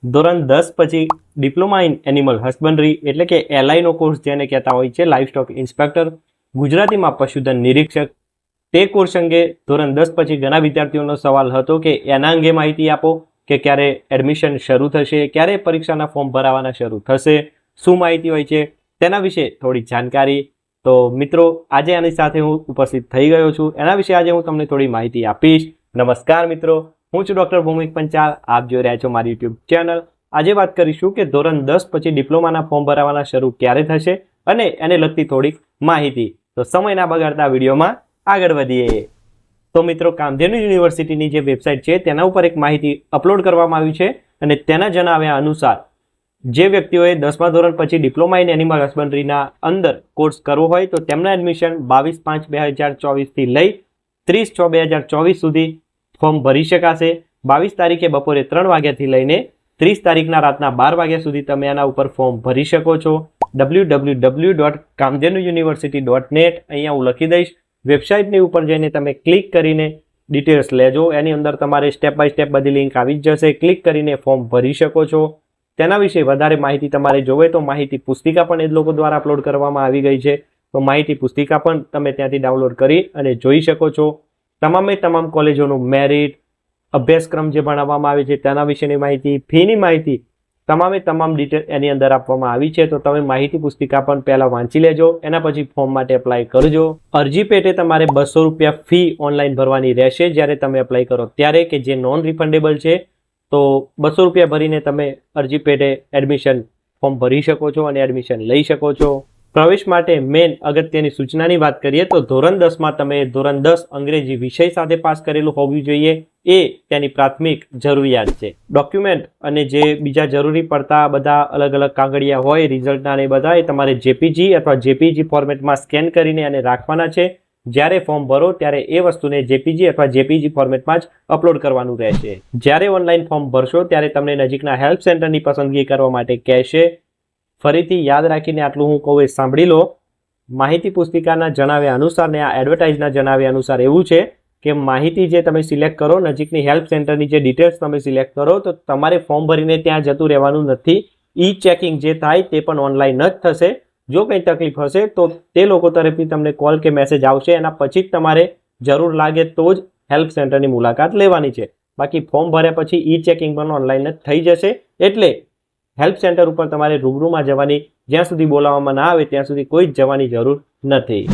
ધોરણ 10 પછી diploma in animal husbandry એટલે કે એલઆઈનો કોર્સ જેને કહેતા હોય છે, લાઇવસ્ટોક ઇન્સ્પેક્ટર, ગુજરાતીમાં પશુધન નિરીક્ષક. તે કોર્સ અંગે ધોરણ 10 પછી ઘણા વિદ્યાર્થીઓનો સવાલ હતો કે એના અંગે માહિતી આપો કે ક્યારે એડમિશન શરૂ થશે, ક્યારે પરીક્ષાના ફોર્મ ભરાવાના શરૂ થશે, શું માહિતી હોય છે તેના વિશે થોડી જાણકારી. તો મિત્રો, આજે આની સાથે હું ઉપસ્થિત થઈ ગયો છું. એના વિશે આજે હું તમને થોડી માહિતી આપીશ. નમસ્કાર મિત્રો, હું છું ડૉક્ટર ભૌમિક પંચાલ. આપ જોઈ રહ્યા છો મારી યુટ્યુબ ચેનલ. આજે વાત કરીશું કે ધોરણ 10 પછી ડિપ્લોમાના ફોર્મ ભરાવાના શરૂ ક્યારે થશે અને એને લગતી થોડીક માહિતી. તો સમય ના બગાડતા વિડીયોમાં આગળ વધીએ. તો મિત્રો, કામધેનુ યુનિવર્સિટીની જે વેબસાઇટ છે તેના ઉપર એક માહિતી અપલોડ કરવામાં આવી છે અને તેના જણાવ્યા અનુસાર જે વ્યક્તિઓએ 10મા ધોરણ પછી ડિપ્લોમા ઇન એનિમલ હસબન્ડરીના અંદર કોર્સ કરવો હોય તો તેમના એડમિશન 22/5/2024 થી લઈ 30/6/2024 સુધી ફોર્મ ભરી શકાશે. 22 તારીખે બપોરે 3 વાગ્યાથી લઈને 30 તારીખના રાતના 12 વાગ્યા સુધી તમે આના ઉપર ફોર્મ ભરી શકો છો. www.kamdhenuuniversity.net અહીંયા હું લખી દઈશ. વેબસાઇટની ઉપર જઈને તમે ક્લિક કરીને ડિટેલ્સ લેજો. એની અંદર તમારે સ્ટેપ બાય સ્ટેપ બધી લિંક આવી જ જશે. ક્લિક કરીને ફોર્મ ભરી શકો છો. તેના વિશે વધારે માહિતી તમારે જોવે તો માહિતી પુસ્તિકા પણ એ લોકો દ્વારા અપલોડ કરવામાં આવી ગઈ છે. તો માહિતી પુસ્તિકા પણ તમે ત્યાંથી ડાઉનલોડ કરી અને જોઈ શકો છો. તમામે તમામ કોલેજોનું મેરિટ, અભ્યાસક્રમ જે ભણાવવામાં આવે છે તેના વિશેની માહિતી, ફીની માહિતી, તમામે તમામ ડિટેલ એની અંદર આપવામાં આવી છે. તો તમે માહિતી પુસ્તિકા પણ પહેલાં વાંચી લેજો. એના પછી ફોર્મ માટે એપ્લાય કરજો. અરજી પેટે તમારે 200 રૂપિયા ફી ઓનલાઈન ભરવાની રહેશે જ્યારે તમે એપ્લાય કરો ત્યારે, કે જે નોન રિફંડેબલ છે. તો 200 રૂપિયા ભરીને તમે અરજી પેટે એડમિશન ફોર્મ ભરી શકો છો અને એડમિશન લઈ શકો છો. પ્રવેશ માટે મેન અગત્યની સૂચનાની વાત કરીએ તો ધોરણ 10માં તમે ધોરણ 10 અંગ્રેજી વિષય સાથે પાસ કરેલું હોવું જોઈએ. એ તેની પ્રાથમિક જરૂરિયાત છે. ડોક્યુમેન્ટ અને જે બીજા જરૂરી પડતા બધા અલગ અલગ કાગળિયા હોય રિઝલ્ટના ને બધા, એ તમારે જેપીજી અથવા જેપીજી ફોર્મેટમાં સ્કેન કરીને અને રાખવાના છે. જ્યારે ફોર્મ ભરો ત્યારે એ વસ્તુને જેપીજી અથવા જેપીજી ફોર્મેટમાં જ અપલોડ કરવાનું રહેશે. જ્યારે ઓનલાઈન ફોર્મ ભરશો ત્યારે તમને નજીકના હેલ્પ સેન્ટરની પસંદગી કરવા માટે કહેશે. ફરીથી યાદ રાખીને આટલું હું કહું એ સાંભળી લો. માહિતી પુસ્તિકાના જણાવ્યા અનુસાર ને આ એડવર્ટાઇઝના જણાવ્યા અનુસાર એવું છે કે માહિતી જે તમે સિલેક્ટ કરો, નજીકની હેલ્પ સેન્ટરની જે ડિટેલ્સ તમે સિલેક્ટ કરો, તો તમારે ફોર્મ ભરીને ત્યાં જતું રહેવાનું નથી. ઈ ચેકિંગ જે થાય તે પણ ઓનલાઈન જ થશે. જો કંઈ તકલીફ હશે તો તે લોકો તરફથી તમને કોલ કે મેસેજ આવશે. એના પછી જ તમારે જરૂર લાગે તો જ હેલ્પ સેન્ટરની મુલાકાત લેવાની છે. બાકી ફોર્મ ભર્યા પછી ઈ ચેકિંગ પણ ઓનલાઈન જ થઈ જશે. એટલે હેલ્પ સેન્ટર ઉપર તમારે રૂબરૂમાં જવાની, જ્યાં સુધી બોલાવવામાં ના આવે ત્યાં સુધી કોઈ જ જવાની જરૂર નથી.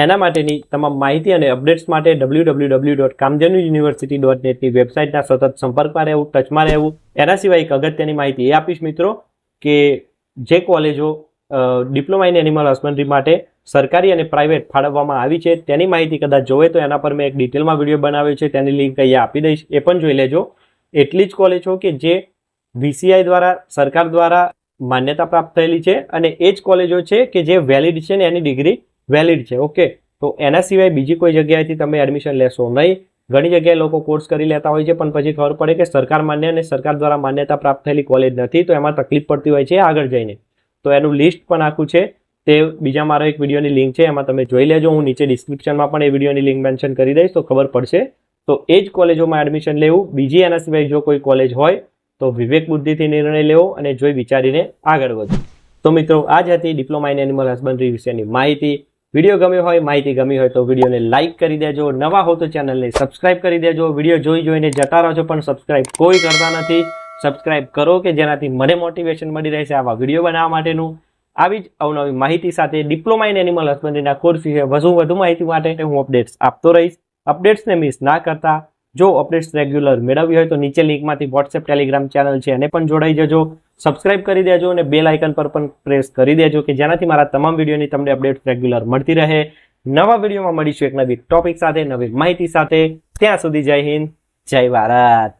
એના માટેની તમામ માહિતી અને અપડેટ્સ માટે www.kamdhenuuniversity.net ની વેબસાઇટના સતત સંપર્કમાં રહેવું, ટચમાં રહેવું. એના સિવાય એક અગત્યની માહિતી એ આપીશ મિત્રો કે જે કોલેજો ડિપ્લોમા ઇન એનિમલ હસબન્ડરી માટે સરકારી અને પ્રાઇવેટ ફાળવવામાં આવી છે તેની માહિતી કદાચ જોવે તો એના પર મેં એક ડિટેલમાં વિડીયો બનાવ્યો છે. તેની લિંક અહીંયા આપી દઈશ, એ પણ જોઈ લેજો. એટલી જ કોલેજો કે જે VCI દ્વારા, સરકાર દ્વારા માન્યતા પ્રાપ્ત થયેલી છે અને એ જ કોલેજો છે કે જે વેલિડ છે ને એની ડિગ્રી વેલિડ છે. ઓકે, તો એના સિવાય બીજી કોઈ જગ્યાએથી તમે એડમિશન લેશો નહીં. ઘણી જગ્યાએ લોકો કોર્સ કરી લેતા હોય છે પણ પછી ખબર પડે કે સરકાર માન્ય અને સરકાર દ્વારા માન્યતા પ્રાપ્ત થયેલી કોલેજ નથી, તો એમાં તકલીફ પડતી હોય છે આગળ જઈને. તો એનું લિસ્ટ પણ આખું છે, તે બીજા મારો એક વિડીયોની લિંક છે, એમાં તમે જોઈ લેજો. હું નીચે ડિસ્ક્રિપ્શનમાં પણ એ વિડીયોની લિંક મેન્શન કરી દઈશ તો ખબર પડશે. તો એ જ કોલેજોમાં એડમિશન લેવું. બીજી એના સિવાય જો કોઈ કોલેજ હોય તો વિવેક બુદ્ધિથી નિર્ણય લેવો અને જોઈ વિચારીને આગળ વધો. તો મિત્રો, આ જ હતી ડિપ્લોમા ઇન એનિમલ હસબન્ડરી વિશેની માહિતી. વિડીયો ગમ્યો હોય, માહિતી ગમી હોય તો વિડીયોને લાઇક કરી દેજો. નવા હો તો ચેનલને સબસ્ક્રાઇબ કરી દેજો. વિડીયો જોઈને જતા રહો છો પણ સબસ્ક્રાઇબ કોઈ કરતા નથી. સબસ્ક્રાઇબ કરો કે જેનાથી મને મોટિવેશન મળી રહેશે આવા વિડીયો બનાવવા માટેનું. આવી જ અવનવી માહિતી સાથે ડિપ્લોમા ઇન એનિમલ હસબન્ડરીના કોર્સ વિશે વધુ માહિતી માટે હું અપડેટ્સ આપતો રહીશ. અપડેટ્સને મિસ ના કરતા. જો અપડેટ્સ રેગ્યુલર મેળવવી હોય તો નીચે લિંકમાંથી વોટ્સએપ, ટેલિગ્રામ ચેનલ છે એને પણ જોડાઈ જજો. સબસ્ક્રાઇબ કરી દેજો અને બેલ આઇકન પર પણ પ્રેસ કરી દેજો કે જેનાથી મારા તમામ વિડીયોની તમને અપડેટ્સ રેગ્યુલર મળતી રહે. નવા વિડીયોમાં મળીશું એક નવી ટોપિક સાથે, નવી માહિતી સાથે. ત્યાં સુધી જય હિન્દ, જય ભારત.